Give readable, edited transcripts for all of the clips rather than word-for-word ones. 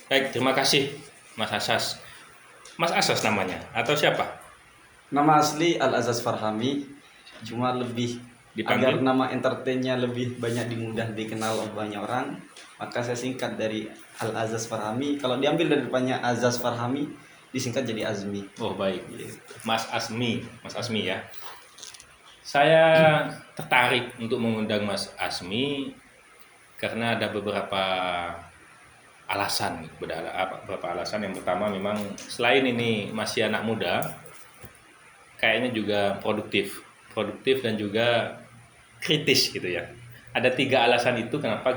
Baik, terima kasih Mas Asas. Mas Asas namanya atau siapa? Nama asli Al-Azaz Farhami, cuma lebih agar Dipanggil? nama entertainnya lebih banyak dimudah dikenal oleh banyak orang, maka saya singkat dari Al-Azaz Farhami. Kalau diambil dari depannya Azaz Farhami, disingkat jadi Azmi. Oh, baik. Gitu. Mas Asmi ya. Saya tertarik untuk mengundang Mas Asmi karena ada beberapa alasan, beberapa alasan. Yang pertama memang selain ini masih anak muda, kayaknya juga produktif dan juga kritis gitu ya. Ada 3 alasan itu kenapa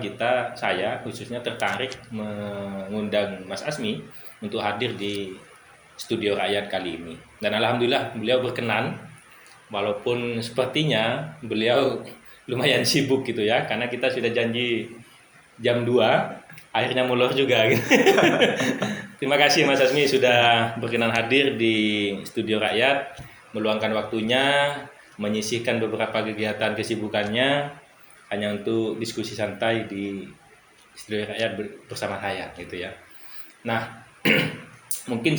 saya khususnya tertarik mengundang Mas Asmi untuk hadir di Studio Rakyat kali ini. Dan alhamdulillah beliau berkenan, walaupun sepertinya beliau lumayan sibuk gitu ya, karena kita sudah janji jam 2, akhirnya molor juga gitu. Terima kasih Mas Asmi sudah berkenan hadir di Studio Rakyat, meluangkan waktunya, menyisihkan beberapa kegiatan kesibukannya hanya untuk diskusi santai di Studio Rakyat bersama saya gitu ya. Nah, mungkin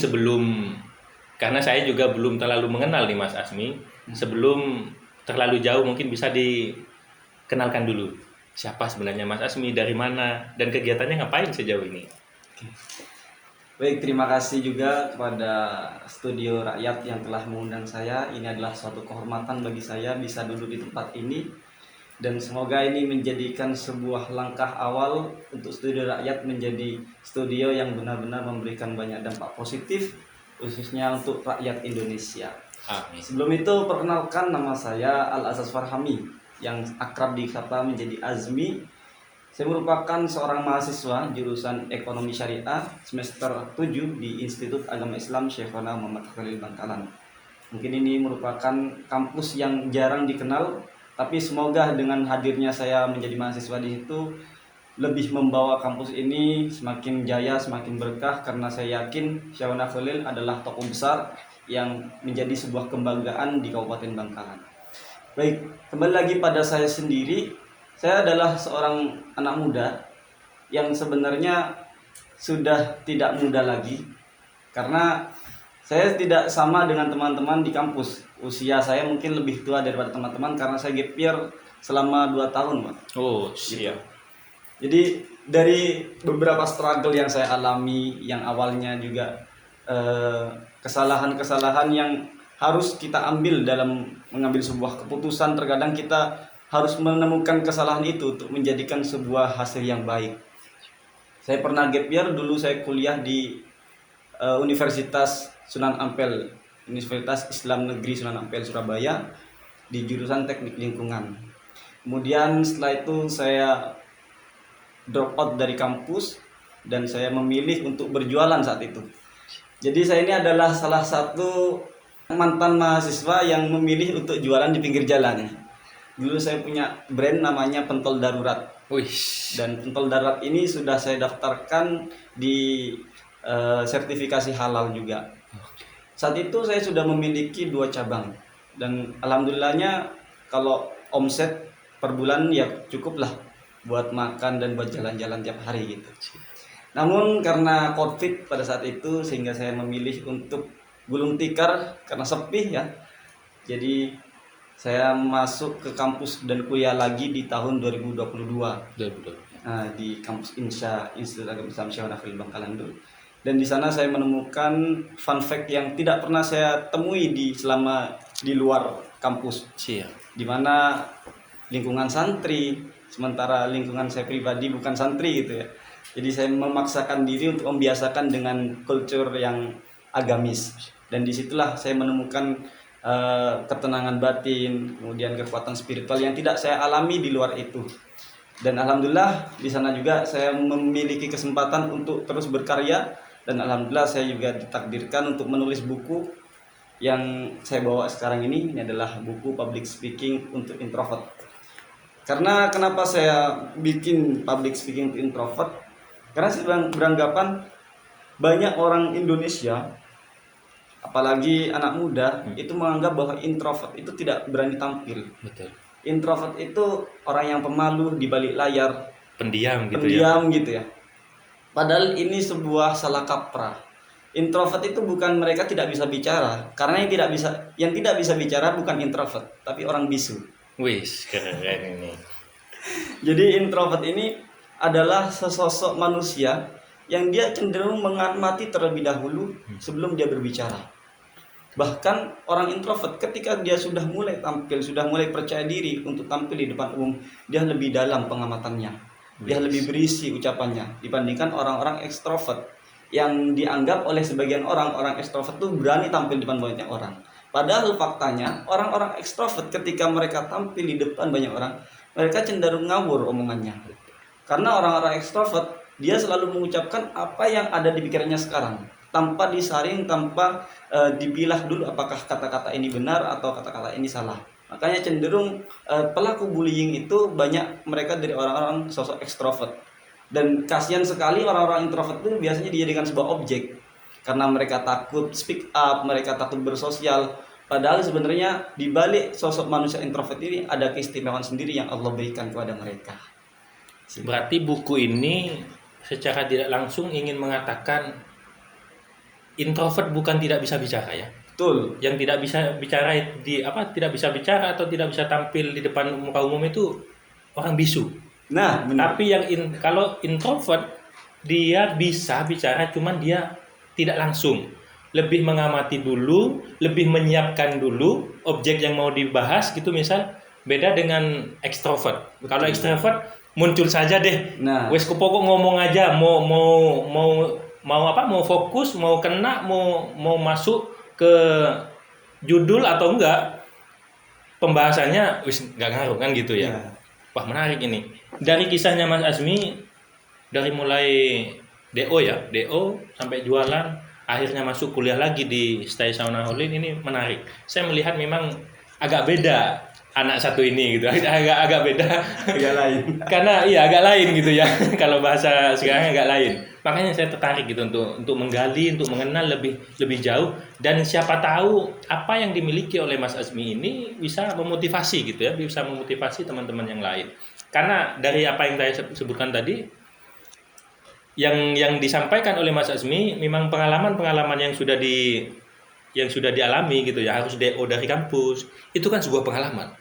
karena saya juga belum terlalu mengenal nih Mas Asmi, sebelum terlalu jauh mungkin bisa dikenalkan dulu siapa sebenarnya Mas Asmi, dari mana, dan kegiatannya ngapain sejauh ini. Baik, terima kasih juga kepada Studio Rakyat yang telah mengundang saya. Ini adalah suatu kehormatan bagi saya bisa duduk di tempat ini. Dan semoga ini menjadikan sebuah langkah awal untuk Studio Rakyat menjadi studio yang benar-benar memberikan banyak dampak positif, khususnya untuk rakyat Indonesia. Amin. Sebelum itu, perkenalkan, nama saya Al-Azaz Farhami, yang akrab disapa menjadi Azmi. Saya merupakan seorang mahasiswa jurusan Ekonomi Syariah semester 7 di Institut Agama Islam Syekhona Muhammad Khalil Bangkalan. Mungkin ini merupakan kampus yang jarang dikenal, tapi semoga dengan hadirnya saya menjadi mahasiswa di situ lebih membawa kampus ini semakin jaya, semakin berkah, karena saya yakin Syekhona Khalil adalah tokoh besar yang menjadi sebuah kebanggaan di Kabupaten Bangkalan. Baik, kembali lagi pada saya sendiri. Saya adalah seorang anak muda yang sebenarnya sudah tidak muda lagi, karena saya tidak sama dengan teman-teman di kampus. Usia saya mungkin lebih tua daripada teman-teman karena saya gap year selama 2 tahun, Pak. Oh, siap. Jadi dari beberapa struggle yang saya alami, yang awalnya juga kesalahan-kesalahan yang harus kita ambil dalam mengambil sebuah keputusan, terkadang kita harus menemukan kesalahan itu untuk menjadikan sebuah hasil yang baik. Saya pernah gap year, dulu saya kuliah di Universitas Sunan Ampel, Universitas Islam Negeri Sunan Ampel Surabaya, di jurusan Teknik Lingkungan. Kemudian setelah itu saya drop out dari kampus dan saya memilih untuk berjualan saat itu. Jadi saya ini adalah salah satu mantan mahasiswa yang memilih untuk jualan di pinggir jalan. Dulu saya punya brand namanya Pentol Darurat. Wih. Dan Pentol Darurat ini sudah saya daftarkan di sertifikasi halal juga. Saat itu saya sudah memiliki 2 cabang. Dan alhamdulillahnya kalau omset per bulan ya cukuplah buat makan dan buat jalan-jalan tiap hari gitu. Namun karena COVID pada saat itu, sehingga saya memilih untuk gulung tikar karena sepi ya. Jadi saya masuk ke kampus dan kuliah lagi di tahun 2022. Di kampus Institut Agama Islam Syekhona Khalil Bangkalan dulu. Dan di sana saya menemukan fun fact yang tidak pernah saya temui selama di luar kampus. Di mana lingkungan santri, sementara lingkungan saya pribadi bukan santri gitu ya. Jadi saya memaksakan diri untuk membiasakan dengan culture yang agamis. Dan disitulah saya menemukan ketenangan batin, kemudian kekuatan spiritual yang tidak saya alami di luar itu. Dan alhamdulillah di sana juga saya memiliki kesempatan untuk terus berkarya, dan alhamdulillah saya juga ditakdirkan untuk menulis buku yang saya bawa sekarang ini. Ini adalah buku Public Speaking untuk Introvert. Karena kenapa saya bikin Public Speaking untuk Introvert? Karena saya beranggapan banyak orang Indonesia, apalagi anak muda, itu menganggap bahwa introvert itu tidak berani tampil. Betul. Introvert itu orang yang pemalu di balik layar, Pendiam gitu pendiam gitu ya. Padahal ini sebuah salah kaprah. Introvert itu bukan mereka tidak bisa bicara, karena yang tidak bisa bicara bukan introvert, tapi orang bisu. Wis, keren ini. Jadi introvert ini adalah sesosok manusia yang dia cenderung mengamati terlebih dahulu sebelum dia berbicara. Bahkan orang introvert ketika dia sudah mulai tampil, sudah mulai percaya diri untuk tampil di depan umum, dia lebih dalam pengamatannya. Dia lebih berisi ucapannya dibandingkan orang-orang ekstrovert yang dianggap oleh sebagian orang ekstrovert itu berani tampil di depan banyak orang. Padahal faktanya orang-orang ekstrovert ketika mereka tampil di depan banyak orang, mereka cenderung ngawur omongannya. Karena orang-orang ekstrovert dia selalu mengucapkan apa yang ada di pikirannya sekarang, tanpa disaring, tanpa dipilah dulu apakah kata-kata ini benar atau kata-kata ini salah. Makanya cenderung pelaku bullying itu banyak mereka dari orang-orang sosok ekstrovert. Dan kasihan sekali orang-orang introvert itu biasanya dijadikan sebuah objek. Karena mereka takut speak up, mereka takut bersosial. Padahal sebenarnya di balik sosok manusia introvert ini ada keistimewaan sendiri yang Allah berikan kepada mereka. Berarti buku ini secara tidak langsung ingin mengatakan introvert bukan tidak bisa bicara ya. Betul. Yang tidak bisa bicara tidak bisa bicara atau tidak bisa tampil di depan muka umum itu orang bisu. Nah, benar. Tapi kalau introvert dia bisa bicara, cuman dia tidak langsung, lebih mengamati dulu, lebih menyiapkan dulu objek yang mau dibahas gitu misal. Beda dengan ekstrovert. Kalau ekstrovert muncul saja deh. Nah, Wes pokok ngomong aja, mau fokus, mau kena, mau masuk ke judul atau enggak, pembahasannya wis nggak ngaruh kan gitu ya. Wah, menarik ini. Dari kisahnya Mas Azmi, dari mulai DO sampai jualan, akhirnya masuk kuliah lagi di Stay Sauna Holin, ini menarik. Saya melihat memang agak beda anak satu ini gitu. Agak beda. agak lain. Karena agak lain gitu ya. Kalau bahasa sekarang agak lain. Makanya saya tertarik gitu untuk menggali, untuk mengenal lebih jauh, dan siapa tahu apa yang dimiliki oleh Mas Azmi ini bisa memotivasi gitu ya, bisa memotivasi teman-teman yang lain. Karena dari apa yang saya sebutkan tadi, yang disampaikan oleh Mas Azmi memang pengalaman-pengalaman yang sudah dialami gitu ya, harus DO dari kampus. Itu kan sebuah pengalaman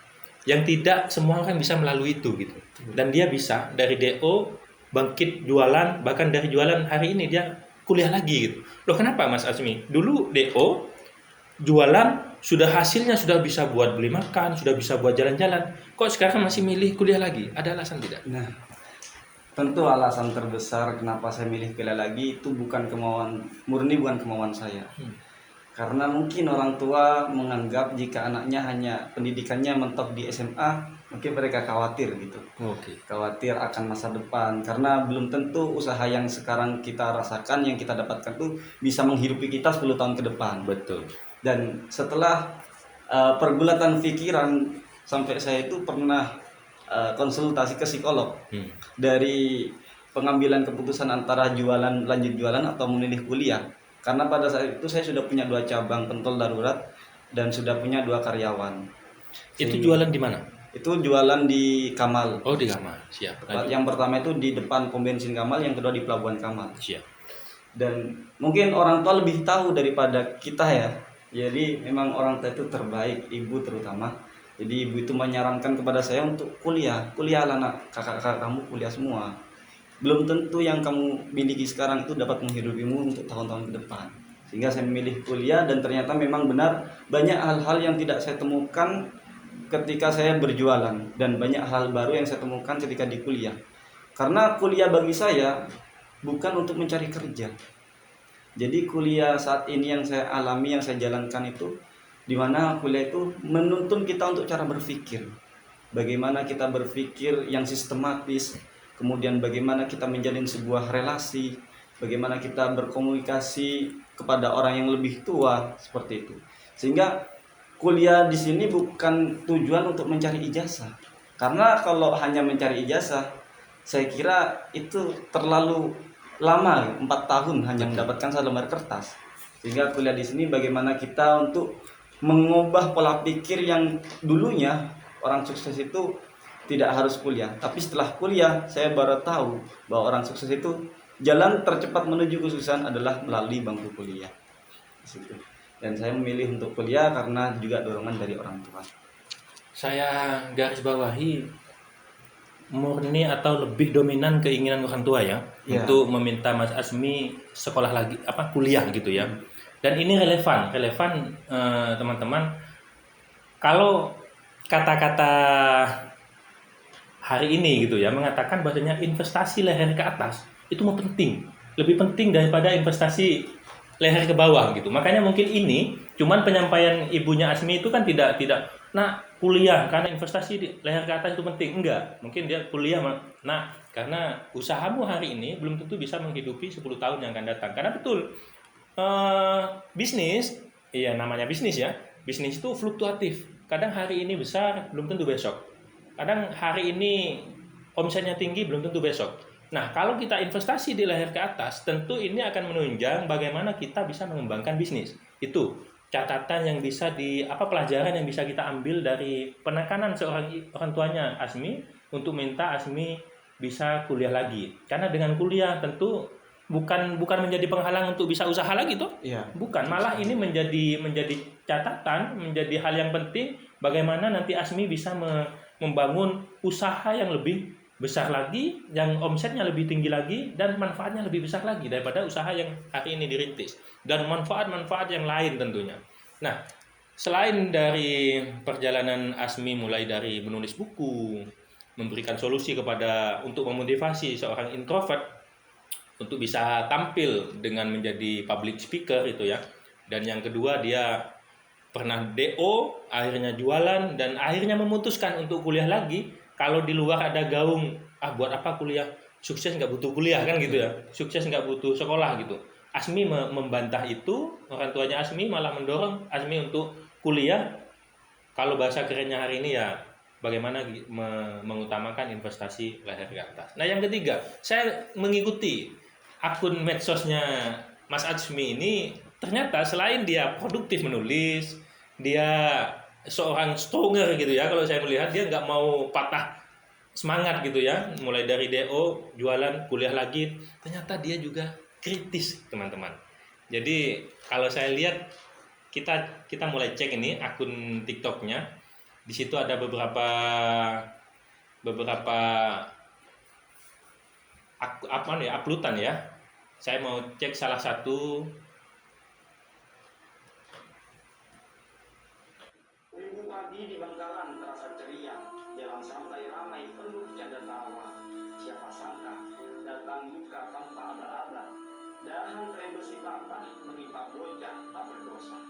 yang tidak semua orang bisa melalui itu gitu. Dan dia bisa dari DO bangkit jualan, bahkan dari jualan hari ini dia kuliah lagi gitu. Loh, kenapa Mas Azmi? Dulu DO jualan hasilnya sudah bisa buat beli makan, sudah bisa buat jalan-jalan. Kok sekarang masih milih kuliah lagi? Ada alasan tidak? Nah, tentu alasan terbesar kenapa saya milih kuliah lagi itu bukan bukan kemauan saya. Karena mungkin orang tua menganggap jika anaknya hanya pendidikannya mentok di SMA, mungkin mereka khawatir gitu. Khawatir akan masa depan, karena belum tentu usaha yang sekarang kita rasakan, yang kita dapatkan tuh bisa menghidupi kita 10 tahun ke depan. Betul. Dan setelah pergulatan pikiran, sampai saya itu pernah konsultasi ke psikolog dari pengambilan keputusan antara lanjut jualan atau memilih kuliah. Karena pada saat itu saya sudah punya 2 cabang pentol darurat dan sudah punya 2 karyawan. Itu jualan di mana? Itu jualan di Kamal. Oh, di Kamal. Siap. Yang pertama itu di depan pom bensin Kamal, yang kedua di Pelabuhan Kamal. Siap. Dan mungkin orang tua lebih tahu daripada kita ya. Jadi memang orang tua itu terbaik, ibu terutama. Jadi ibu itu menyarankan kepada saya untuk kuliahlah nak, kakak-kakak kamu kuliah semua. Belum tentu yang kamu miliki sekarang itu dapat menghidupimu untuk tahun-tahun ke depan. Sehingga saya memilih kuliah, dan ternyata memang benar banyak hal-hal yang tidak saya temukan ketika saya berjualan, dan banyak hal baru yang saya temukan ketika di kuliah. Karena kuliah bagi saya bukan untuk mencari kerja. Jadi kuliah saat ini yang saya alami, yang saya jalankan itu, di mana kuliah itu menuntun kita untuk cara berpikir. Bagaimana kita berpikir yang sistematis, kemudian bagaimana kita menjalin sebuah relasi, bagaimana kita berkomunikasi kepada orang yang lebih tua, seperti itu. Sehingga kuliah di sini bukan tujuan untuk mencari ijazah. Karena kalau hanya mencari ijazah, saya kira itu terlalu lama, 4 tahun hanya mendapatkan 1 lembar kertas. Sehingga kuliah di sini bagaimana kita untuk mengubah pola pikir yang dulunya orang sukses itu tidak harus kuliah, tapi setelah kuliah saya baru tahu bahwa orang sukses itu jalan tercepat menuju kesuksesan adalah melalui bangku kuliah. Di situ. Dan saya memilih untuk kuliah karena juga dorongan dari orang tua. Saya garis bawahi murni atau lebih dominan keinginan orang tua ya, Ya. untuk meminta Mas Asmi sekolah lagi, kuliah gitu ya. Dan ini relevan teman-teman. Kalau kata-kata hari ini gitu ya mengatakan bahwasanya investasi leher ke atas itu lebih penting daripada investasi leher ke bawah gitu. Makanya mungkin ini cuman penyampaian ibunya Asmi itu kan tidak nah kuliah karena investasi di leher ke atas itu penting, enggak. Mungkin dia kuliah nah karena usahamu hari ini belum tentu bisa menghidupi 10 tahun yang akan datang. Karena betul bisnis, iya namanya bisnis ya. Bisnis itu fluktuatif. Kadang hari ini besar, belum tentu besok. Kadang hari ini omsetnya tinggi, belum tentu besok. Nah, kalau kita investasi di leher ke atas, tentu ini akan menunjang bagaimana kita bisa mengembangkan bisnis. Itu catatan yang bisa pelajaran yang bisa kita ambil dari penekanan seorang orang tuanya Asmi untuk minta Asmi bisa kuliah lagi. Karena dengan kuliah tentu bukan menjadi penghalang untuk bisa usaha lagi tuh. Iya. Bukan, malah ini menjadi catatan, menjadi hal yang penting bagaimana nanti Asmi bisa membangun usaha yang lebih besar lagi, yang omsetnya lebih tinggi lagi, dan manfaatnya lebih besar lagi daripada usaha yang hari ini dirintis. Dan manfaat-manfaat yang lain tentunya. Nah, selain dari perjalanan Asmi mulai dari menulis buku, memberikan solusi untuk memotivasi seorang introvert untuk bisa tampil dengan menjadi public speaker itu ya. Dan yang kedua dia pernah DO, akhirnya jualan, dan akhirnya memutuskan untuk kuliah lagi. Kalau di luar ada gaung, buat apa kuliah? Sukses nggak butuh kuliah kan gitu ya. Sukses nggak butuh sekolah gitu. Asmi membantah itu, orang tuanya Asmi malah mendorong Asmi untuk kuliah. Kalau bahasa kerennya hari ini ya, bagaimana mengutamakan investasi leher ke atas. Nah yang ketiga, saya mengikuti akun medsosnya Mas Asmi ini. Ternyata selain dia produktif menulis, dia seorang stronger gitu ya. Kalau saya melihat dia nggak mau patah semangat gitu ya. Mulai dari DO, jualan, kuliah lagi. Ternyata dia juga kritis teman-teman. Jadi kalau saya lihat kita mulai cek ini akun TikToknya. Di situ ada beberapa uploadan ya. Saya mau cek salah satu. Di Bangkalan terasa ceria, jalan santai ramai penuh canda tawa. Siapa sangka datang duka tanpa aba-aba. Dahan tren besi patah menimpa bocah tak berdosa.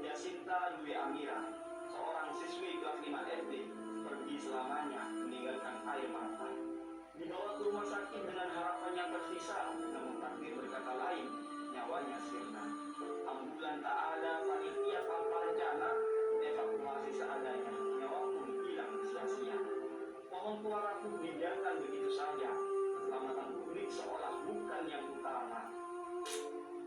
Yasinta Dwi Amira, seorang siswi kelas 5 SD, pergi selamanya meninggalkan air mata. Dibawa ke rumah sakit dengan harapan yang tersisa, namun takdir berkata lain, nyawanya sirna. Ambulan tak ada, panitia tanpa rencana, evakuasi seadanya, nyawa pun hilang sia-sia. Pohon tua pun dibiarkan begitu saja, keselamatan publik seolah bukan yang utama.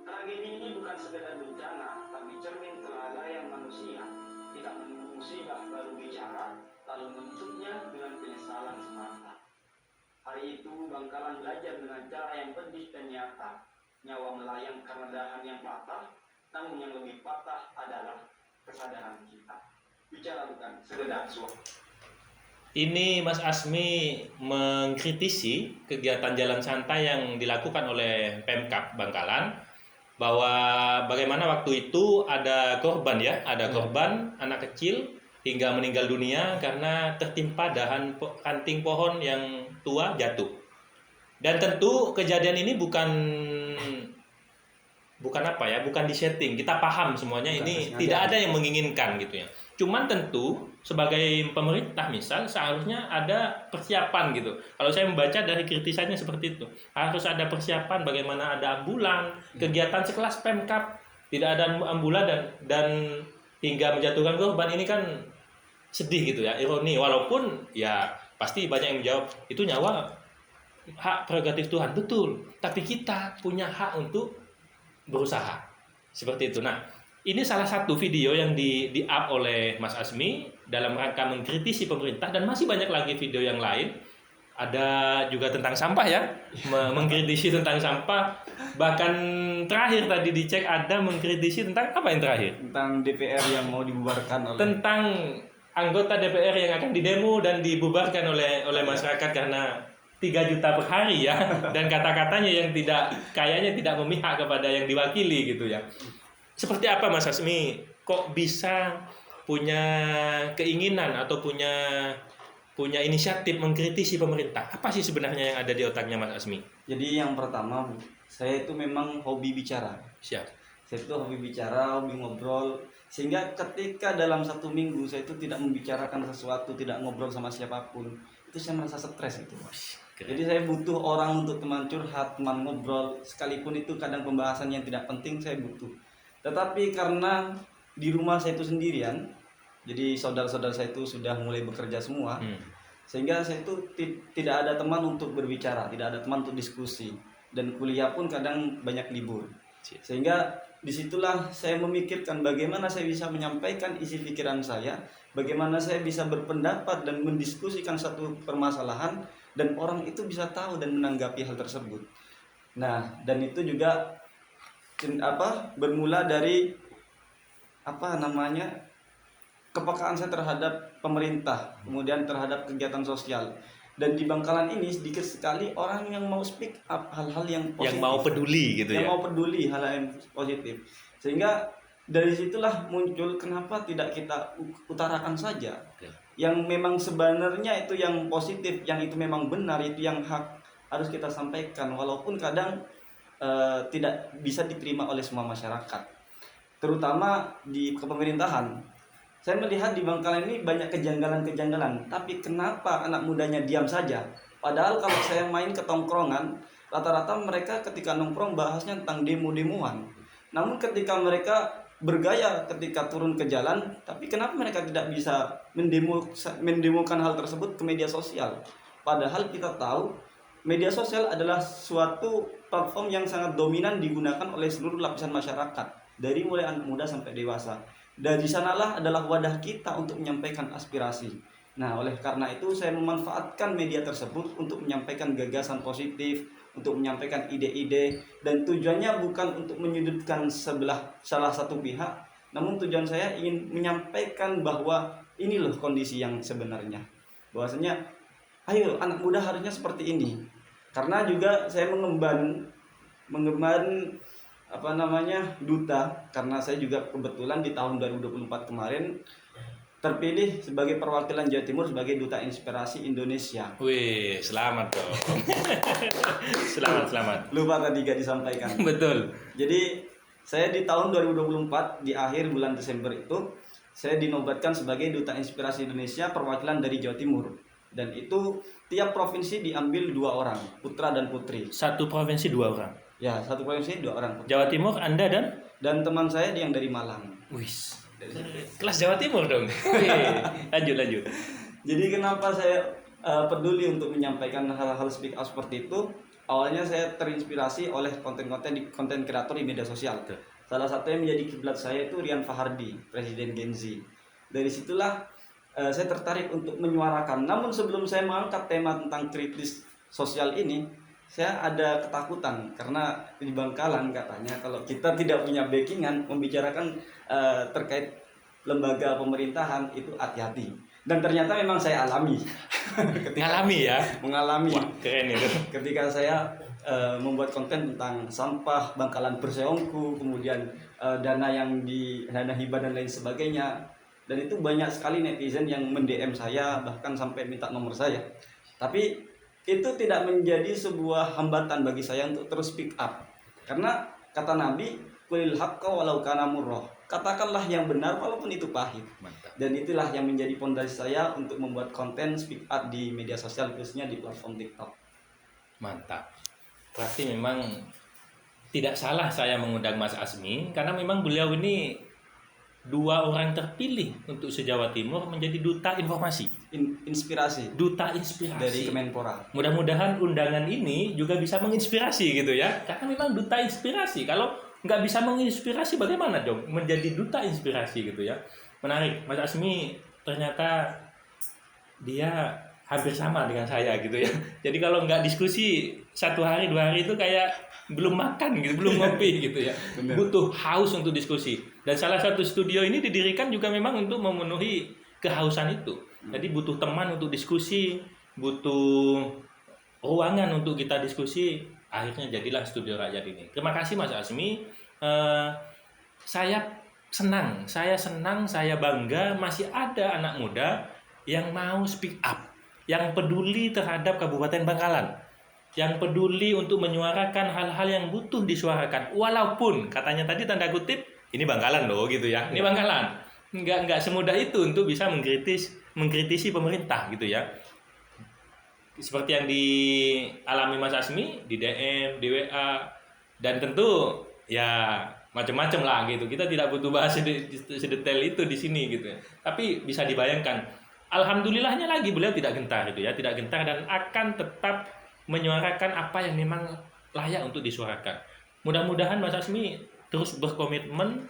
Tragedi ini bukan sekedar bencana, tapi cermin kelalaian manusia. Tidak menunggu musibah baru bicara, lalu menutupnya dengan penyesalan semata. Hari itu Bangkalan belajar dengan cara yang pedih dan nyata. Nyawa melayang karena dahan yang patah, namun yang lebih patah adalah kesadaran kita. Bicara bukan sekedar suara. Ini Mas Asmi mengkritisi kegiatan jalan santai yang dilakukan oleh Pemkab Bangkalan, bahwa bagaimana waktu itu ada korban anak kecil hingga meninggal dunia karena tertimpa dahan ranting pohon yang tua jatuh. Dan tentu kejadian ini bukan disetting. Kita paham semuanya ini tidak ada yang menginginkan gitu ya. Cuman tentu sebagai pemerintah misal seharusnya ada persiapan gitu. Kalau saya membaca dari kritisannya seperti itu. Harus ada persiapan bagaimana ada ambulan, kegiatan sekelas Pemkab tidak ada ambulan dan hingga menjatuhkan korban, ini kan sedih gitu ya, ironi. Walaupun ya pasti banyak yang menjawab itu nyawa hak prerogatif Tuhan, betul. Tapi kita punya hak untuk berusaha seperti itu. Nah, ini salah satu video yang di-up oleh Mas Asmi dalam rangka mengkritisi pemerintah, dan masih banyak lagi video yang lain. ada juga tentang sampah ya, mengkritisi tentang sampah. Bahkan terakhir tadi dicek ada mengkritisi tentang apa yang terakhir? Tentang DPR yang mau dibubarkan oleh Tentang anggota DPR yang akan didemo dan dibubarkan oleh masyarakat karena 3 juta per hari ya, dan kata-katanya yang kayaknya tidak memihak kepada yang diwakili gitu ya. Seperti apa Mas Asmi kok bisa punya keinginan atau punya inisiatif mengkritisi pemerintah? Apa sih sebenarnya yang ada di otaknya Mas Asmi? Jadi yang pertama, saya itu memang hobi bicara. Siap. Saya itu hobi bicara, hobi ngobrol. Sehingga ketika dalam 1 minggu saya itu tidak membicarakan sesuatu, tidak ngobrol sama siapapun, itu saya merasa stres gitu. Keren. Jadi saya butuh orang untuk teman curhat, teman ngobrol, sekalipun itu kadang pembahasan yang tidak penting saya butuh. Tetapi karena di rumah saya itu sendirian, jadi saudara-saudara saya itu sudah mulai bekerja semua, sehingga saya itu tidak ada teman untuk berbicara, tidak ada teman untuk diskusi, dan kuliah pun kadang banyak libur. Sehingga disitulah saya memikirkan bagaimana saya bisa menyampaikan isi pikiran saya, bagaimana saya bisa berpendapat dan mendiskusikan satu permasalahan, dan orang itu bisa tahu dan menanggapi hal tersebut. Nah, dan itu juga bermula dari kepekaan saya terhadap pemerintah, kemudian terhadap kegiatan sosial. Dan di Bangkalan ini sedikit sekali orang yang mau speak up hal-hal yang positif, yang mau peduli gitu yang ya. mau peduli hal-hal yang positif. Sehingga dari situlah muncul kenapa tidak kita utarakan saja yang memang sebenarnya itu yang positif, yang itu memang benar, itu yang hak, harus kita sampaikan walaupun kadang tidak bisa diterima oleh semua masyarakat, terutama di kepemerintahan. Saya melihat di Bangkalan ini banyak kejanggalan-kejanggalan, tapi kenapa anak mudanya diam saja? Padahal kalau saya main ke tongkrongan, rata-rata mereka ketika nongkrong bahasnya tentang demo-demoan. Namun ketika mereka bergaya ketika turun ke jalan, tapi kenapa mereka tidak bisa mendemokan hal tersebut ke media sosial? Padahal kita tahu media sosial adalah suatu platform yang sangat dominan digunakan oleh seluruh lapisan masyarakat, dari mulai anak muda sampai dewasa. Dari sanalah adalah wadah kita untuk menyampaikan aspirasi. Nah, oleh karena itu saya memanfaatkan media tersebut untuk menyampaikan gagasan positif, untuk menyampaikan ide-ide, dan tujuannya bukan untuk menyudutkan salah satu pihak, namun tujuan saya ingin menyampaikan bahwa ini loh kondisi yang sebenarnya. Bahwasanya, ayo anak muda harusnya seperti ini. Karena juga saya mengemban duta, karena saya juga kebetulan di tahun 2024 kemarin terpilih sebagai perwakilan Jawa Timur sebagai Duta Inspirasi Indonesia. Wih, selamat dong. Selamat. Lupa tadi gak disampaikan. Betul. Jadi saya di tahun 2024 di akhir bulan Desember itu saya dinobatkan sebagai Duta Inspirasi Indonesia perwakilan dari Jawa Timur. Dan itu tiap provinsi diambil 2 orang, putra dan putri. Satu provinsi 2 orang. Ya, satu provinsi 2 orang. Jawa Timur Anda dan teman saya yang dari Malang. Wis. Kelas Jawa Timur dong. Lanjut. Jadi kenapa saya peduli untuk menyampaikan hal-hal speak up seperti itu? Awalnya saya terinspirasi oleh konten kreator di media sosial. Salah satu yang menjadi kiblat saya itu Rian Fahardi, Presiden Gen Z. Dari situlah saya tertarik untuk menyuarakan. Namun sebelum saya mengangkat tema tentang kritis sosial ini, saya ada ketakutan karena di Bangkalan katanya kalau kita tidak punya backingan membicarakan terkait lembaga pemerintahan itu hati-hati. Dan ternyata memang saya alami. Mengalami. Wah, keren itu. Ketika saya membuat konten tentang sampah, Bangkalan Berseongku, kemudian dana hibah dan lain sebagainya. Dan itu banyak sekali netizen yang mend-DM saya, bahkan sampai minta nomor saya. Tapi itu tidak menjadi sebuah hambatan bagi saya untuk terus speak up. Karena kata Nabi, qulil haqqa walau kana murrah. Katakanlah yang benar walaupun itu pahit. Mantap. Dan itulah yang menjadi fondasi saya untuk membuat konten speak up di media sosial, khususnya di platform TikTok. Mantap. Berarti memang tidak salah saya mengundang Mas Asmi karena memang beliau ini 2 orang terpilih untuk se-Jawa Timur menjadi duta informasi. Inspirasi. Duta inspirasi. Dari Kemenpora. Mudah-mudahan undangan ini juga bisa menginspirasi gitu ya. Karena memang duta inspirasi. Kalau nggak bisa menginspirasi bagaimana dong menjadi duta inspirasi gitu ya. Menarik. Mas Asmi ternyata dia hampir sama dengan saya gitu ya. Jadi kalau nggak diskusi 1 hari 2 hari itu kayak belum makan gitu, belum ngopi gitu ya. Benar. Butuh haus untuk diskusi. Dan salah satu studio ini didirikan juga memang untuk memenuhi kehausan itu. Jadi butuh teman untuk diskusi, butuh ruangan untuk kita diskusi. Akhirnya jadilah Studio Rakyat ini. Terima kasih Mas Asmi. Eh, saya senang, saya bangga masih ada anak muda yang mau speak up, yang peduli terhadap Kabupaten Bangkalan, yang peduli untuk menyuarakan hal-hal yang butuh disuarakan, walaupun katanya tadi tanda kutip ini Bangkalan loh gitu ya, ini Bangkalan, nggak semudah itu untuk bisa mengkritisi pemerintah gitu ya. Seperti yang dialami Mas Asmi di DM, di WA, dan tentu ya macam-macam lah gitu. Kita tidak butuh bahas sedetail itu di sini gitu. Tapi bisa dibayangkan, alhamdulillahnya lagi beliau tidak gentar itu ya, tidak gentar dan akan tetap menyuarakan apa yang memang layak untuk disuarakan. Mudah-mudahan Mas Asmi terus berkomitmen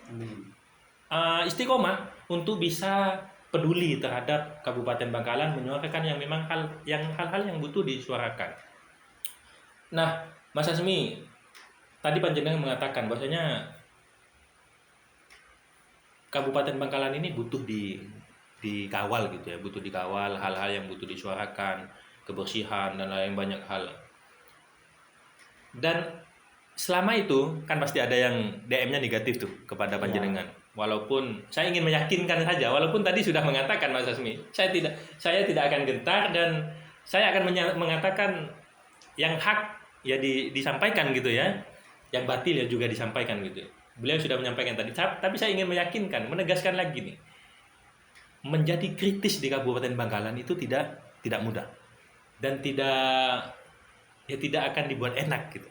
istiqomah untuk bisa peduli terhadap Kabupaten Bangkalan, menyuarakan yang memang hal-hal yang butuh disuarakan. Nah, Mas Asmi, tadi panjenengan mengatakan bahwasanya Kabupaten Bangkalan ini butuh dikawal gitu ya, butuh dikawal hal-hal yang butuh disuarakan, kebersihan dan lain banyak hal. Dan selama itu kan pasti ada yang DM-nya negatif tuh kepada panjenengan. Walaupun saya ingin meyakinkan saja, walaupun tadi sudah mengatakan Mas Asmi, saya tidak akan gentar dan saya akan mengatakan yang hak ya disampaikan gitu ya, yang batil ya juga disampaikan gitu. Beliau sudah menyampaikan tadi, tapi saya ingin meyakinkan, menegaskan lagi nih, menjadi kritis di Kabupaten Bangkalan itu tidak mudah dan tidak akan dibuat enak gitu.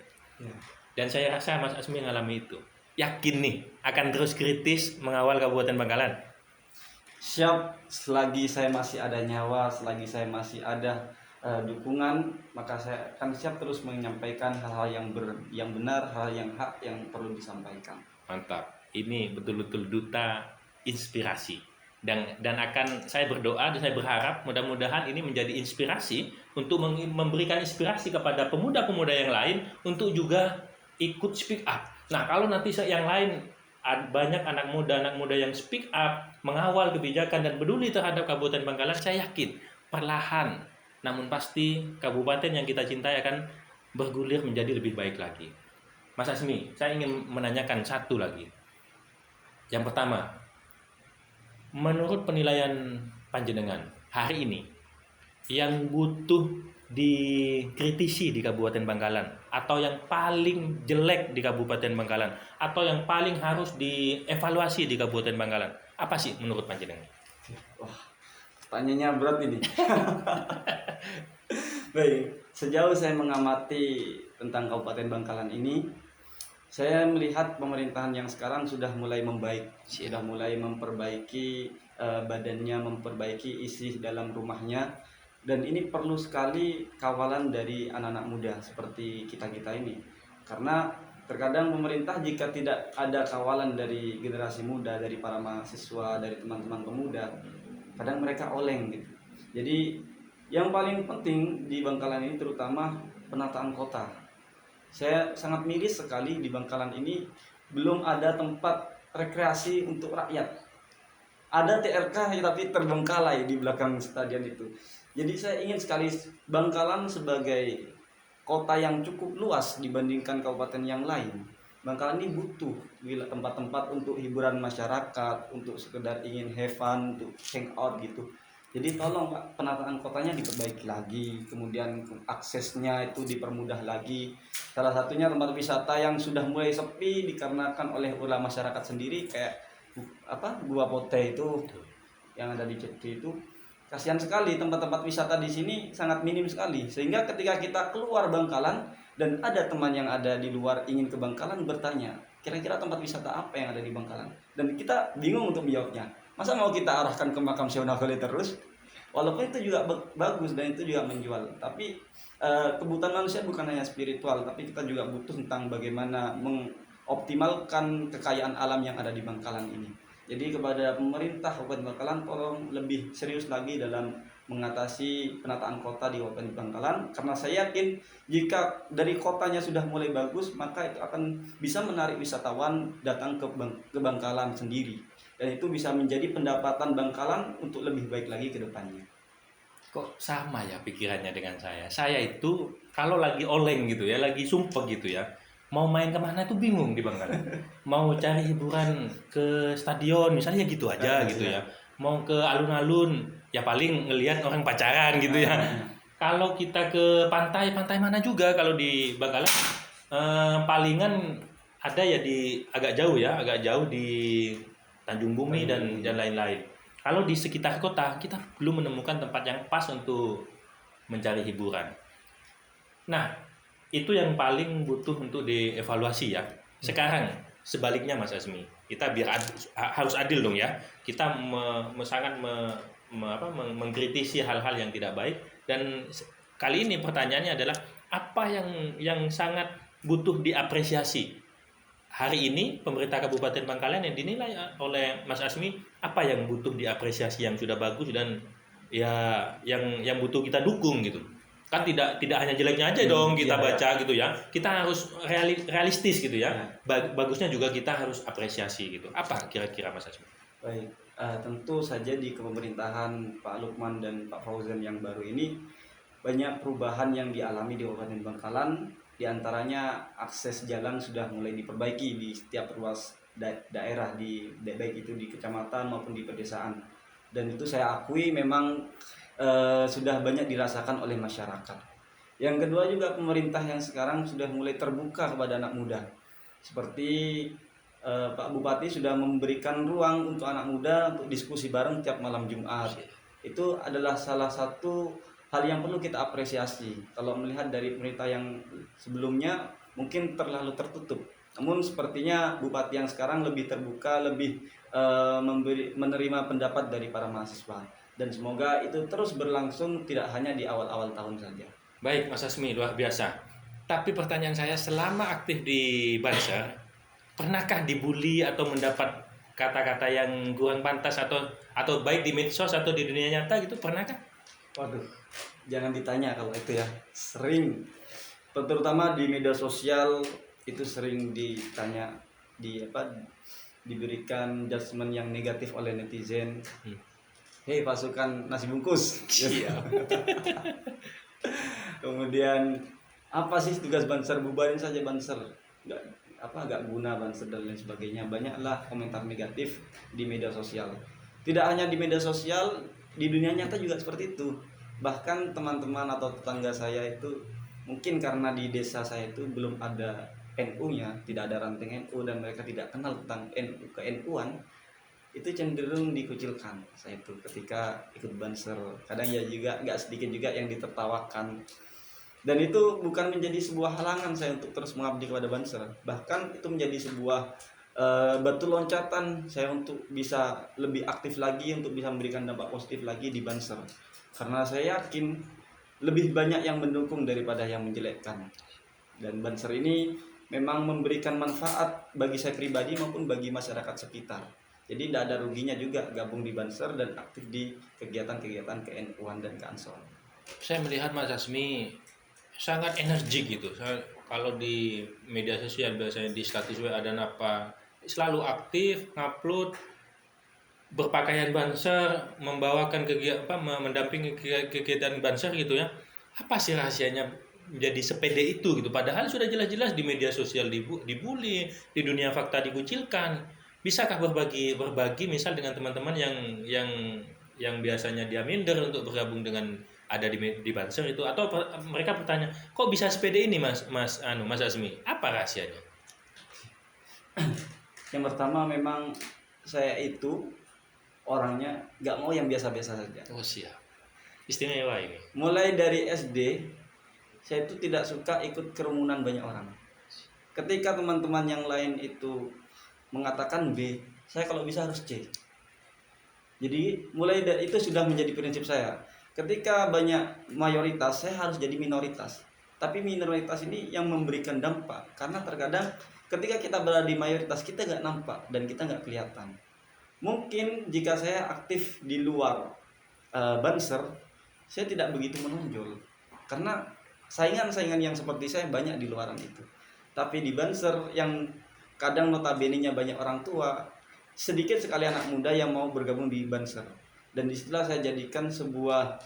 Dan saya rasa Mas Asmi mengalami itu. Yakin nih akan terus kritis mengawal Kabupaten Bangkalan? Siap, selagi saya masih ada nyawa, selagi saya masih ada dukungan, maka saya akan siap terus menyampaikan hal-hal yang benar, hal yang hak yang perlu disampaikan. Mantap. Ini betul-betul duta inspirasi. Dan akan saya berdoa dan saya berharap mudah-mudahan ini menjadi inspirasi untuk memberikan inspirasi kepada pemuda-pemuda yang lain untuk juga ikut speak up. Nah, kalau nanti yang lain banyak anak muda yang speak up, mengawal kebijakan dan peduli terhadap Kabupaten Bangkalan, saya yakin perlahan namun pasti kabupaten yang kita cintai akan bergulir menjadi lebih baik lagi. Mas Asmi, saya ingin menanyakan satu lagi. Yang pertama, menurut penilaian panjenengan hari ini yang butuh dikritisi di Kabupaten Bangkalan atau yang paling jelek di Kabupaten Bangkalan atau yang paling harus dievaluasi di Kabupaten Bangkalan, apa sih menurut panjenengan? Wah, pertanyaannya berat ini. Baik, sejauh saya mengamati tentang Kabupaten Bangkalan ini, saya melihat pemerintahan yang sekarang sudah mulai membaik, sudah mulai memperbaiki badannya, memperbaiki isi dalam rumahnya. Dan ini perlu sekali kawalan dari anak-anak muda seperti kita-kita ini. Karena terkadang pemerintah jika tidak ada kawalan dari generasi muda, dari para mahasiswa, dari teman-teman pemuda, kadang mereka oleng gitu. Jadi yang paling penting di Bangkalan ini terutama penataan kota. Saya sangat miris sekali di Bangkalan ini belum ada tempat rekreasi untuk rakyat. Ada TRK tapi terbengkalai di belakang stadion itu. Jadi saya ingin sekali Bangkalan sebagai kota yang cukup luas dibandingkan kabupaten yang lain. Bangkalan ini butuh tempat-tempat untuk hiburan masyarakat, untuk sekedar ingin have fun, untuk hangout gitu. Jadi tolong Pak, penataan kotanya diperbaiki lagi, kemudian aksesnya itu dipermudah lagi. Salah satunya tempat wisata yang sudah mulai sepi dikarenakan oleh ulah masyarakat sendiri kayak Gua Pote itu yang ada di Jepti itu. Kasihan sekali tempat-tempat wisata di sini sangat minim sekali. Sehingga ketika kita keluar Bangkalan dan ada teman yang ada di luar ingin ke Bangkalan bertanya, kira-kira tempat wisata apa yang ada di Bangkalan? Dan kita bingung untuk menjawabnya. Masa mau kita arahkan ke makam Syekh Nafali terus? Walaupun itu juga bagus dan itu juga menjual. Tapi kebutuhan manusia bukan hanya spiritual, tapi kita juga butuh tentang bagaimana mengoptimalkan kekayaan alam yang ada di Bangkalan ini. Jadi kepada pemerintah Kabupaten Bangkalan tolong lebih serius lagi dalam mengatasi penataan kota di Kabupaten Bangkalan, karena saya yakin jika dari kotanya sudah mulai bagus maka itu akan bisa menarik wisatawan datang ke Bangkalan sendiri, dan itu bisa menjadi pendapatan Bangkalan untuk lebih baik lagi ke depannya. Kok sama ya pikirannya dengan saya. Saya itu kalau lagi oleng gitu ya, lagi sumpah gitu ya, mau main kemana tuh bingung di Bangkalan. Mau cari hiburan ke stadion misalnya gitu aja gitu ya. Mau ke alun-alun ya paling ngelihat orang pacaran gitu ya. Kalau kita ke pantai, pantai mana juga kalau di Bangkalan palingan ada ya di agak jauh di Tanjung Bumi dan lain-lain. Kalau di sekitar kota kita belum menemukan tempat yang pas untuk mencari hiburan. Nah, itu yang paling butuh untuk dievaluasi ya. Sekarang sebaliknya Mas Asmi, kita biar harus adil dong ya. Kita sangat mengkritisi hal-hal yang tidak baik, dan kali ini pertanyaannya adalah apa yang sangat butuh diapresiasi hari ini pemerintah Kabupaten Bangkalan yang dinilai oleh Mas Asmi, apa yang butuh diapresiasi yang sudah bagus dan ya yang butuh kita dukung gitu. Kan tidak hanya jeleknya aja dong kita baca gitu ya. Kita harus realistis gitu ya. Bagusnya juga kita harus apresiasi gitu. Apa kira-kira Mas Asmi? Baik, tentu saja di kepemerintahan Pak Lukman dan Pak Fauzan yang baru ini banyak perubahan yang dialami di Kabupaten Bangkalan. Di antaranya akses jalan sudah mulai diperbaiki di setiap ruas daerah, baik itu di kecamatan maupun di pedesaan. Dan itu saya akui memang sudah banyak dirasakan oleh masyarakat. Yang kedua juga pemerintah yang sekarang sudah mulai terbuka kepada anak muda. Seperti Pak Bupati sudah memberikan ruang untuk anak muda untuk diskusi bareng tiap malam Jumat. Itu adalah salah satu hal yang perlu kita apresiasi. Kalau melihat dari pemerintah yang sebelumnya mungkin terlalu tertutup. Namun sepertinya bupati yang sekarang lebih terbuka, lebih menerima pendapat dari para mahasiswa. Dan semoga itu terus berlangsung, tidak hanya di awal-awal tahun saja. Baik Mas Asmi, luar biasa. Tapi pertanyaan saya, selama aktif di Banser, pernahkah dibully atau mendapat kata-kata yang kurang pantas atau baik di medsos atau di dunia nyata gitu, pernahkah? Waduh, jangan ditanya kalau itu ya. Sering, terutama di media sosial itu sering ditanya, diberikan judgement yang negatif oleh netizen. Hei pasukan nasi bungkus. Kemudian apa sih tugas Banser, bubarin saja Banser, nggak guna Banser dan lain sebagainya. Banyaklah komentar negatif di media sosial. Tidak hanya di media sosial, di dunia nyata juga seperti itu. Bahkan teman-teman atau tetangga saya itu mungkin karena di desa saya itu belum ada NU-nya, tidak ada ranting NU, dan mereka tidak kenal tentang NU, ke-NU-an, itu cenderung dikucilkan saya itu ketika ikut Banser. Kadang ya juga nggak sedikit juga yang ditertawakan, dan itu bukan menjadi sebuah halangan saya untuk terus mengabdi kepada Banser. Bahkan itu menjadi sebuah batu loncatan saya untuk bisa lebih aktif lagi, untuk bisa memberikan dampak positif lagi di Banser, karena saya yakin lebih banyak yang mendukung daripada yang menjelekkan. Dan Banser ini memang memberikan manfaat bagi saya pribadi maupun bagi masyarakat sekitar. Jadi tidak ada ruginya juga gabung di Banser dan aktif di kegiatan-kegiatan ke-NU-an dan ke-Ansor. Saya melihat Mas Asmi sangat energik gitu. Kalau di media sosial biasanya di status WA dan apa, selalu aktif, ngupload, berpakaian Banser, membawakan kegiatan mendampingi kegiatan Banser gitu ya. Apa sih rahasianya menjadi sepede itu gitu? Padahal sudah jelas-jelas di media sosial dibully, di dunia fakta dikucilkan. Bisakah berbagi misal dengan teman-teman yang biasanya dia minder untuk bergabung dengan ada di Banser itu, atau mereka bertanya, kok bisa sepede ini Mas Asmi? Apa rahasianya? Yang pertama memang saya itu orangnya nggak mau yang biasa-biasa saja. Oh siap, istimewa ini. Mulai dari SD saya itu tidak suka ikut kerumunan banyak orang. Ketika teman-teman yang lain itu mengatakan B, saya kalau bisa harus C. Jadi mulai dari itu sudah menjadi prinsip saya. Ketika banyak mayoritas, saya harus jadi minoritas. Tapi minoritas ini yang memberikan dampak, karena terkadang ketika kita berada di mayoritas kita nggak nampak dan kita nggak kelihatan. Mungkin jika saya aktif di luar Banser, saya tidak begitu menonjol karena saingan-saingan yang seperti saya banyak di luaran itu. Tapi di Banser yang kadang notabene-nya banyak orang tua, sedikit sekali anak muda yang mau bergabung di Banser. Dan disitulah saya jadikan sebuah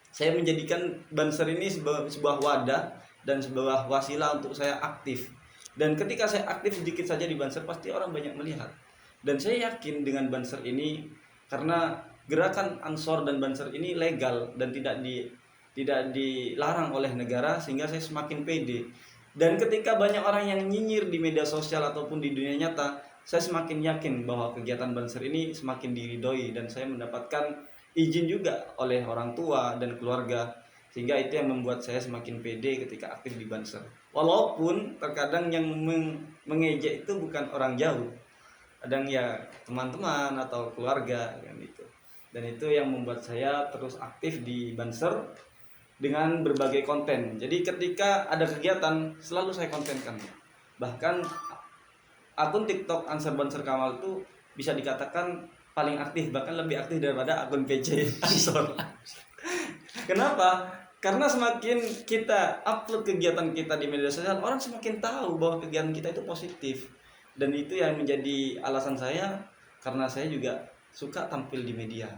saya menjadikan Banser ini sebuah wadah dan sebuah wasilah untuk saya aktif. Dan ketika saya aktif sedikit saja di Banser, pasti orang banyak melihat. Dan saya yakin dengan Banser ini, karena gerakan Ansor dan Banser ini legal dan tidak dilarang oleh negara, sehingga saya semakin pede. Dan ketika banyak orang yang nyinyir di media sosial ataupun di dunia nyata, saya semakin yakin bahwa kegiatan Banser ini semakin diridhoi dan saya mendapatkan izin juga oleh orang tua dan keluarga, sehingga itu yang membuat saya semakin pede ketika aktif di Banser. Walaupun terkadang yang mengejek itu bukan orang jauh, kadang ya teman-teman atau keluarga kan itu. Dan itu yang membuat saya terus aktif di Banser dengan berbagai konten. Jadi ketika ada kegiatan selalu saya kontenkan. Bahkan akun TikTok Ansor Banser Kamal itu bisa dikatakan paling aktif, bahkan lebih aktif daripada akun PC Ansor. Kenapa? Karena semakin kita upload kegiatan kita di media sosial, orang semakin tahu bahwa kegiatan kita itu positif. Dan itu yang menjadi alasan saya, karena saya juga suka tampil di media.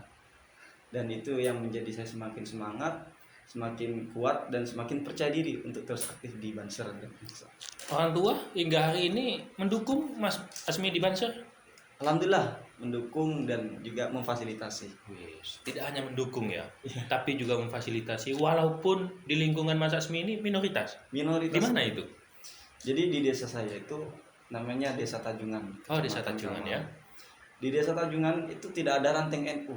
Dan itu yang menjadi saya semakin semangat, semakin kuat, dan semakin percaya diri untuk terus aktif di Banser. Orang tua hingga hari ini mendukung Mas Asmi di Banser? Alhamdulillah mendukung dan juga memfasilitasi. Tidak hanya mendukung ya, tapi juga memfasilitasi. Walaupun di lingkungan Mas Asmi ini minoritas. Minoritas. Di mana itu? Jadi di desa saya itu namanya Desa Tajungan. Oh, Desa Tajungan ya. Di Desa Tajungan itu tidak ada ranting NU.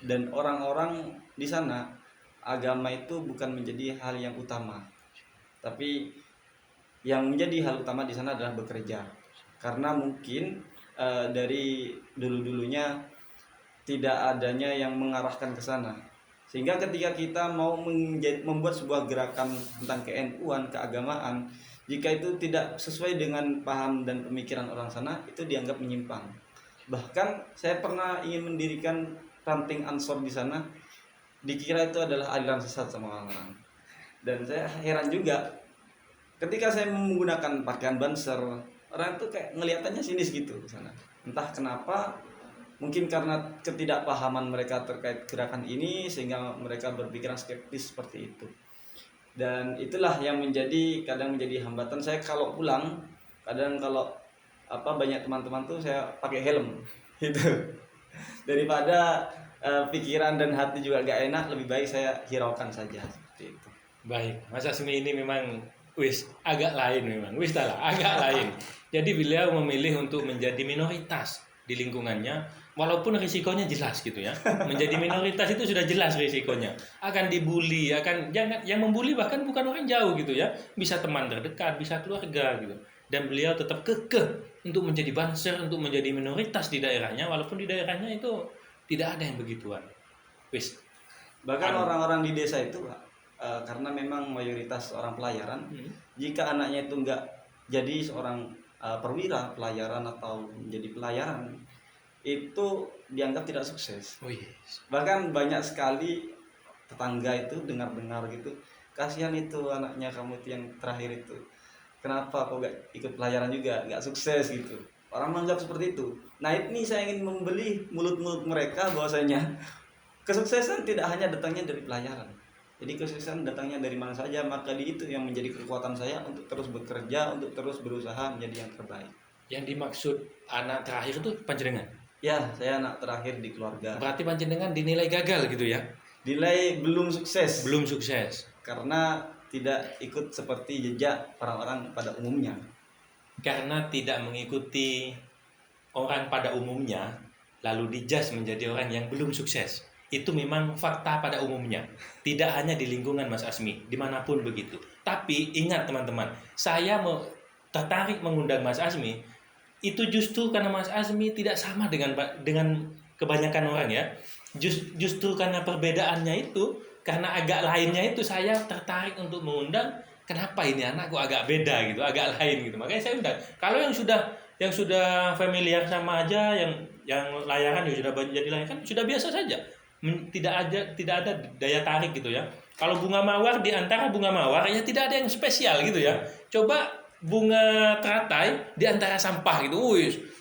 Dan orang-orang di sana, agama itu bukan menjadi hal yang utama. Tapi yang menjadi hal utama di sana adalah bekerja. Karena mungkin dari dulu-dulunya tidak adanya yang mengarahkan ke sana, sehingga ketika kita mau membuat sebuah gerakan tentang ke-NU-an, keagamaan, jika itu tidak sesuai dengan paham dan pemikiran orang sana, itu dianggap menyimpang. Bahkan saya pernah ingin mendirikan ranting Ansor di sana, dikira itu adalah aliran sesat sama orang-orang. Dan saya heran juga ketika saya menggunakan pakaian Banser, orang itu kayak ngelihatannya sinis gitu ke sana. Entah kenapa, mungkin karena ketidakpahaman mereka terkait gerakan ini sehingga mereka berpikiran skeptis seperti itu. Dan itulah yang kadang menjadi hambatan saya kalau pulang. Kadang kalau banyak teman-teman tuh saya pakai helm gitu. Daripada pikiran dan hati juga gak enak, lebih baik saya hiraukan saja seperti itu. Baik, Mas Asmi ini memang agak lain memang. Agak lain. Jadi beliau memilih untuk menjadi minoritas di lingkungannya, walaupun risikonya jelas gitu ya. Menjadi minoritas itu sudah jelas risikonya. Akan dibully, yang membuli bahkan bukan orang jauh gitu ya. Bisa teman terdekat, bisa keluarga gitu. Dan beliau tetap kekeh untuk menjadi Banser, untuk menjadi minoritas di daerahnya, walaupun di daerahnya itu tidak ada yang begituan. Bahkan orang-orang di desa itu, karena memang mayoritas orang pelayaran, jika anaknya itu enggak jadi seorang perwira pelayaran atau menjadi pelayaran, itu dianggap tidak sukses. Bahkan banyak sekali tetangga itu dengar-dengar gitu, kasihan itu anaknya kamu itu yang terakhir itu, kenapa kok gak ikut pelayaran juga, gak sukses gitu. Orang menganggap seperti itu. Nah ini saya ingin membeli mulut-mulut mereka bahwasanya kesuksesan tidak hanya datangnya dari pelayaran. Jadi kesuksesan datangnya dari mana saja, maka itu yang menjadi kekuatan saya untuk terus bekerja, untuk terus berusaha menjadi yang terbaik. Yang dimaksud anak terakhir itu panjenengan? Ya, saya anak terakhir di keluarga. Berarti panjenengan dinilai gagal gitu ya? Dinilai belum sukses. Belum sukses. Karena tidak ikut seperti jejak orang-orang pada umumnya. Karena tidak mengikuti orang pada umumnya, lalu dijudge menjadi orang yang belum sukses. Itu memang fakta pada umumnya. Tidak hanya di lingkungan Mas Asmi, dimanapun begitu. Tapi ingat teman-teman, saya tertarik mengundang Mas Asmi, itu justru karena Mas Asmi tidak sama dengan kebanyakan orang ya. Justru karena perbedaannya itu, karena agak lainnya itu saya tertarik untuk mengundang. Kenapa ini anak kok agak beda gitu, agak lain gitu. Makanya saya undang. Kalau yang sudah familiar sama aja, yang layaran ya sudah jadi layaran, sudah biasa saja. tidak ada daya tarik gitu ya. Kalau bunga mawar, di antara bunga mawar ya tidak ada yang spesial gitu ya. Coba bunga teratai di antara sampah gitu,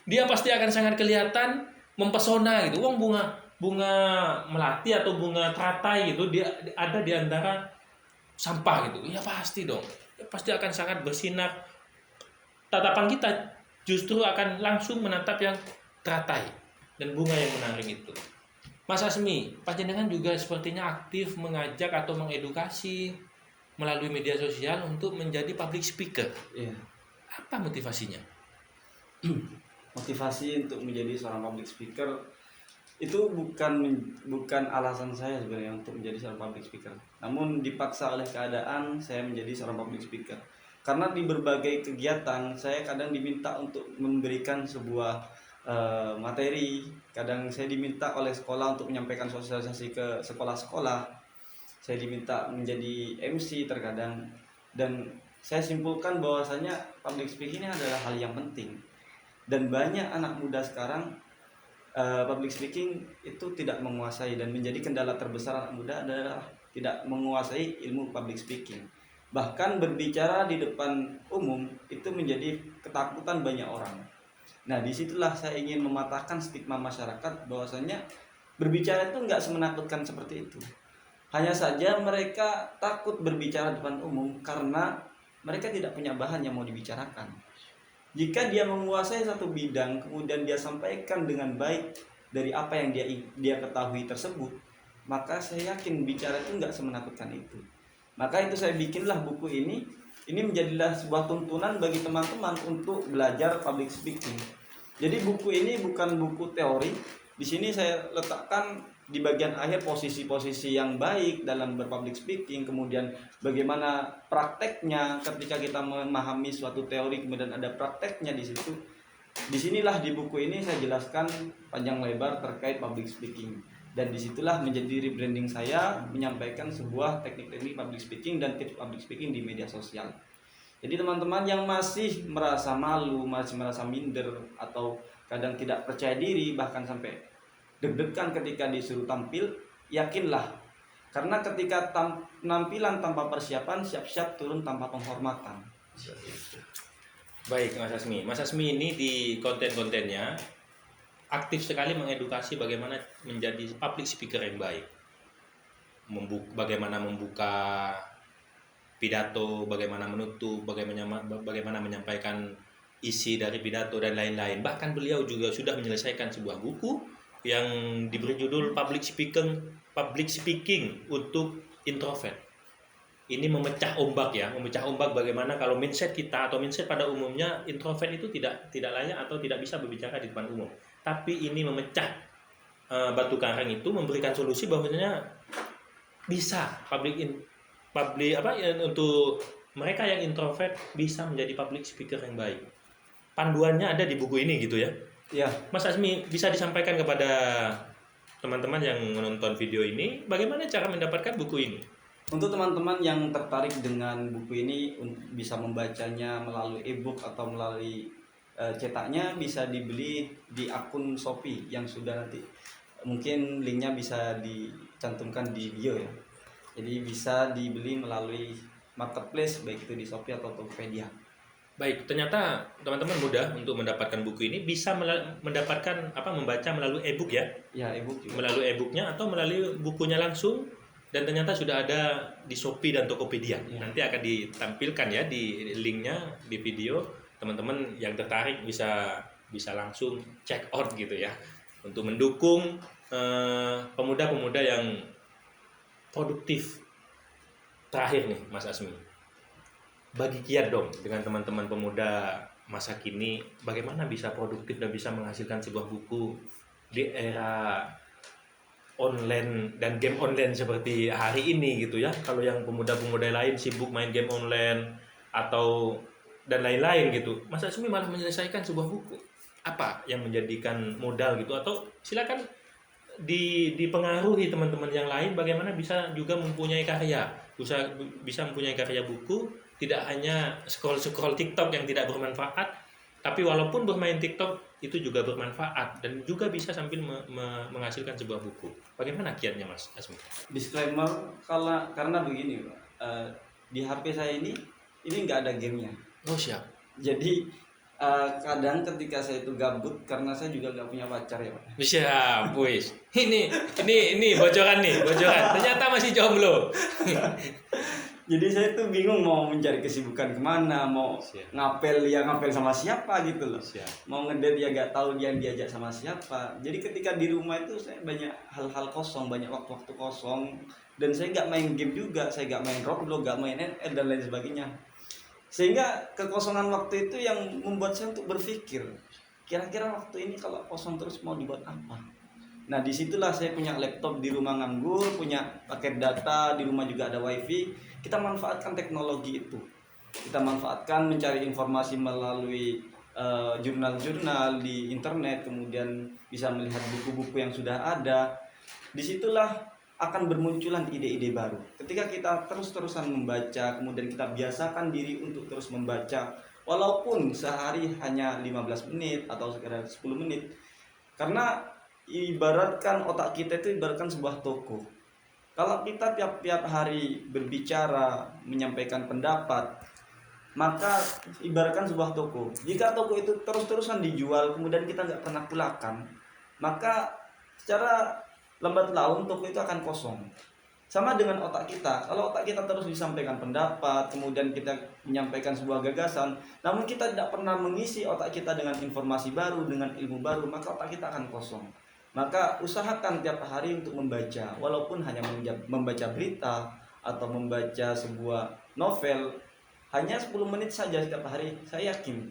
dia pasti akan sangat kelihatan mempesona gitu. Wong bunga bunga melati atau bunga teratai gitu, dia ada di antara sampah gitu, ya pasti dong, ya pasti akan sangat bersinar. Tatapan kita justru akan langsung menatap yang teratai dan bunga yang menarik itu. Mas Asmi, panjenengan juga sepertinya aktif mengajak atau mengedukasi melalui media sosial untuk menjadi public speaker. Iya. Apa motivasinya? Motivasi untuk menjadi seorang public speaker itu bukan alasan saya sebenarnya untuk menjadi seorang public speaker. Namun dipaksa oleh keadaan saya menjadi seorang public speaker. Karena di berbagai kegiatan saya kadang diminta untuk memberikan sebuah materi, kadang saya diminta oleh sekolah untuk menyampaikan sosialisasi ke sekolah-sekolah, saya diminta menjadi MC terkadang, dan saya simpulkan bahwasanya public speaking ini adalah hal yang penting, dan banyak anak muda sekarang public speaking itu tidak menguasai, dan menjadi kendala terbesar anak muda adalah tidak menguasai ilmu public speaking. Bahkan berbicara di depan umum itu menjadi ketakutan banyak orang. Nah, disitulah saya ingin mematahkan stigma masyarakat bahwasanya berbicara itu nggak semenakutkan seperti itu. Hanya saja mereka takut berbicara di depan umum karena mereka tidak punya bahan yang mau dibicarakan. Jika dia menguasai satu bidang, kemudian dia sampaikan dengan baik dari apa yang dia ketahui tersebut, maka saya yakin bicara itu nggak semenakutkan itu. Maka itu saya bikinlah buku ini. Ini menjadilah sebuah tuntunan bagi teman-teman untuk belajar public speaking. Jadi buku ini bukan buku teori. Di sini saya letakkan di bagian akhir posisi-posisi yang baik dalam berpublic speaking, kemudian bagaimana prakteknya ketika kita memahami suatu teori, kemudian ada prakteknya di situ. Disinilah di buku ini saya jelaskan panjang lebar terkait public speaking. Dan disitulah menjadi rebranding saya, menyampaikan sebuah teknik-teknik public speaking dan tips public speaking di media sosial. Jadi teman-teman yang masih merasa malu, masih merasa minder, atau kadang tidak percaya diri, bahkan sampai deg-degan ketika disuruh tampil, yakinlah. Karena ketika penampilan tanpa persiapan, siap-siap turun tanpa penghormatan. Baik Mas Asmi ini di konten-kontennya aktif sekali mengedukasi bagaimana menjadi public speaker yang baik, bagaimana membuka pidato, bagaimana menutup, bagaimana menyampaikan isi dari pidato dan lain-lain. Bahkan beliau juga sudah menyelesaikan sebuah buku yang diberi judul Public Speaking untuk Introvert. Ini memecah ombak bagaimana kalau mindset kita atau mindset pada umumnya introvert itu tidak layak atau tidak bisa berbicara di depan umum. Tapi ini memecah batu karang itu, memberikan solusi bahwasanya bisa untuk mereka yang introvert bisa menjadi public speaker yang baik. Panduannya ada di buku ini gitu ya. Ya. Mas Asmi, bisa disampaikan kepada teman-teman yang menonton video ini bagaimana cara mendapatkan buku ini? Untuk teman-teman yang tertarik dengan buku ini bisa membacanya melalui e-book atau melalui cetaknya, bisa dibeli di akun Shopee yang sudah nanti mungkin linknya bisa dicantumkan di bio ya. Jadi bisa dibeli melalui marketplace baik itu di Shopee atau Tokopedia. Baik, ternyata teman-teman mudah untuk mendapatkan buku ini, bisa membaca melalui e-book ya? Ya, e-book juga. Melalui e-booknya atau melalui bukunya langsung. Dan ternyata sudah ada di Shopee dan Tokopedia. Ya. Nanti akan ditampilkan ya di linknya di video. Teman-teman yang tertarik bisa langsung check out gitu ya. Untuk mendukung pemuda-pemuda yang produktif. Terakhir nih Mas Asmi. Bagi kiat dong dengan teman-teman pemuda masa kini. Bagaimana bisa produktif dan bisa menghasilkan sebuah buku di era online dan game online seperti hari ini gitu ya. Kalau yang pemuda-pemuda lain sibuk main game online atau dan lain-lain gitu, Mas Asmi malah menyelesaikan sebuah buku. Apa yang menjadikan modal gitu? Atau silakan dipengaruhi teman-teman yang lain bagaimana bisa juga mempunyai karya, bisa mempunyai karya buku, tidak hanya scroll TikTok yang tidak bermanfaat, Tapi walaupun bermain TikTok itu juga bermanfaat dan juga bisa sambil menghasilkan sebuah buku. Bagaimana kiatnya Mas Asmi? Disclaimer, karena begini Pak. Di HP saya ini nggak ada gamenya. Oh siap. Jadi kadang ketika saya itu gabut, karena saya juga nggak punya pacar ya Pak. Siap, wis. Ini bocoran nih, bocoran. Ternyata masih jomblo. Jadi saya tuh bingung mau mencari kesibukan kemana, mau ngapel sama siapa gitu loh. Mau ngedate ya gak tahu dia diajak sama siapa. Jadi ketika di rumah itu saya banyak hal-hal kosong, banyak waktu-waktu kosong. Dan saya gak main game juga, saya gak main Roblox, gak main NL dan lain sebagainya. Sehingga kekosongan waktu itu yang membuat saya untuk berpikir, kira-kira waktu ini kalau kosong terus mau dibuat apa? Nah disitulah saya punya laptop di rumah nganggur, punya paket data, di rumah juga ada wifi. Kita manfaatkan teknologi itu. Kita manfaatkan mencari informasi melalui jurnal-jurnal di internet, kemudian bisa melihat buku-buku yang sudah ada. Disitulah akan bermunculan ide-ide baru. Ketika kita terus-terusan membaca, kemudian kita biasakan diri untuk terus membaca, walaupun sehari hanya 15 menit atau sekedar 10 menit. Karena ibaratkan otak kita itu ibaratkan sebuah toko. Kalau kita tiap-tiap hari berbicara, menyampaikan pendapat, maka ibaratkan sebuah toko. Jika toko itu terus-terusan dijual, kemudian kita nggak pernah pulakan, maka secara lambat laun toko itu akan kosong. Sama dengan otak kita. Kalau otak kita terus disampaikan pendapat, kemudian kita menyampaikan sebuah gagasan, namun kita tidak pernah mengisi otak kita dengan informasi baru, dengan ilmu baru, maka otak kita akan kosong. Maka usahakan tiap hari untuk membaca, walaupun hanya membaca berita atau membaca sebuah novel, hanya 10 menit saja setiap hari. Saya yakin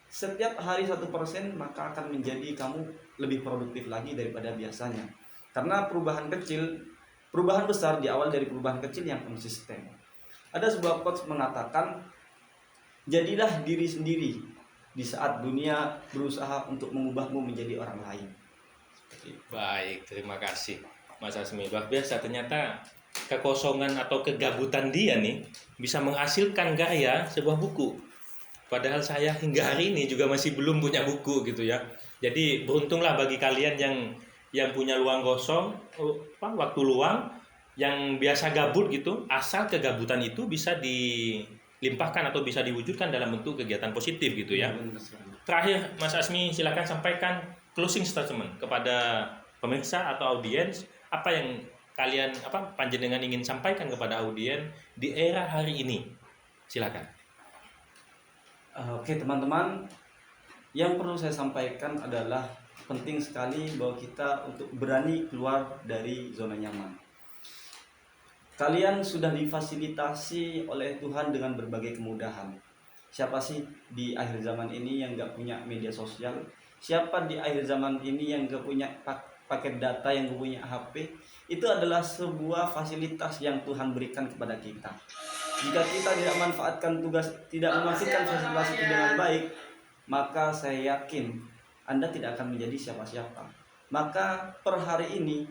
setiap hari 1%, maka akan menjadi kamu lebih produktif lagi daripada biasanya. Karena perubahan besar di awal dari perubahan kecil yang konsisten. Ada sebuah quotes mengatakan, jadilah diri sendiri di saat dunia berusaha untuk mengubahmu menjadi orang lain. Baik, terima kasih Mas Asmi. Luar biasa, ternyata kekosongan atau kegabutan dia nih bisa menghasilkan karya sebuah buku. Padahal saya hingga hari ini juga masih belum punya buku gitu ya. Jadi beruntunglah bagi kalian yang punya luang kosong, waktu luang, yang biasa gabut gitu, asal kegabutan itu bisa dilimpahkan atau bisa diwujudkan dalam bentuk kegiatan positif gitu ya. Terakhir Mas Asmi, silakan sampaikan closing statement kepada pemirsa atau audiens, apa yang kalian panjenengan ingin sampaikan kepada audiens di era hari ini. Silakan. Oke teman-teman, yang perlu saya sampaikan adalah penting sekali bahwa kita untuk berani keluar dari zona nyaman. Kalian sudah difasilitasi oleh Tuhan dengan berbagai kemudahan. Siapa sih di akhir zaman ini yang gak punya media sosial? Siapa di akhir zaman ini yang gak punya paket data, yang gak punya HP? Itu adalah sebuah fasilitas yang Tuhan berikan kepada kita. Jika kita tidak memanfaatkan fasilitas itu dengan baik, maka saya yakin Anda tidak akan menjadi siapa-siapa. Maka per hari ini,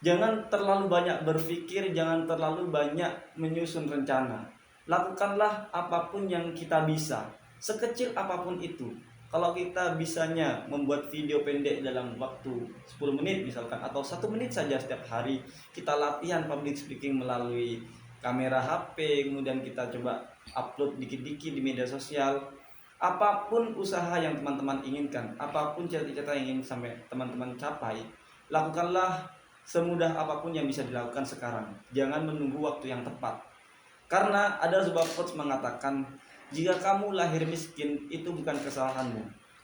jangan terlalu banyak berpikir, jangan terlalu banyak menyusun rencana. Lakukanlah apapun yang kita bisa, sekecil apapun itu. Kalau kita bisanya membuat video pendek dalam waktu 10 menit misalkan, atau 1 menit saja setiap hari, kita latihan public speaking melalui kamera HP, kemudian kita coba upload dikit-dikit di media sosial. Apapun usaha yang teman-teman inginkan, apapun cita-cita yang ingin sampai teman-teman capai, lakukanlah semudah apapun yang bisa dilakukan sekarang. Jangan menunggu waktu yang tepat. Karena ada sebuah quotes mengatakan, jika kamu lahir miskin itu bukan kesalahanmu,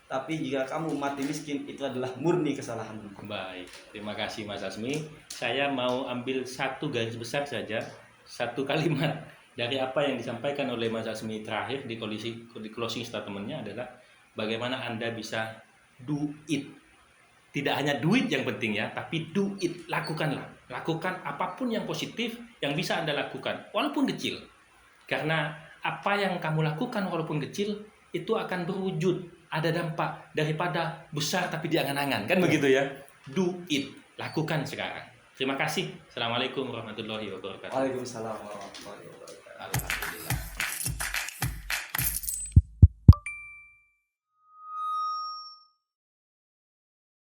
tapi jika kamu mati miskin itu adalah murni kesalahanmu. Baik, terima kasih Mas Asmi. Saya mau ambil satu garis besar saja, satu kalimat dari apa yang disampaikan oleh Mas Asmi terakhir di closing statement-nya adalah bagaimana Anda bisa do it. Tidak hanya duit yang penting ya, tapi do it, lakukanlah. Lakukan apapun yang positif yang bisa Anda lakukan, walaupun kecil. Karena apa yang kamu lakukan walaupun kecil, itu akan berwujud, ada dampak daripada besar tapi di angan-angan. Kan begitu ya? Do it, lakukan sekarang. Terima kasih. Assalamualaikum warahmatullahi wabarakatuh. Waalaikumsalam warahmatullahi wabarakatuh.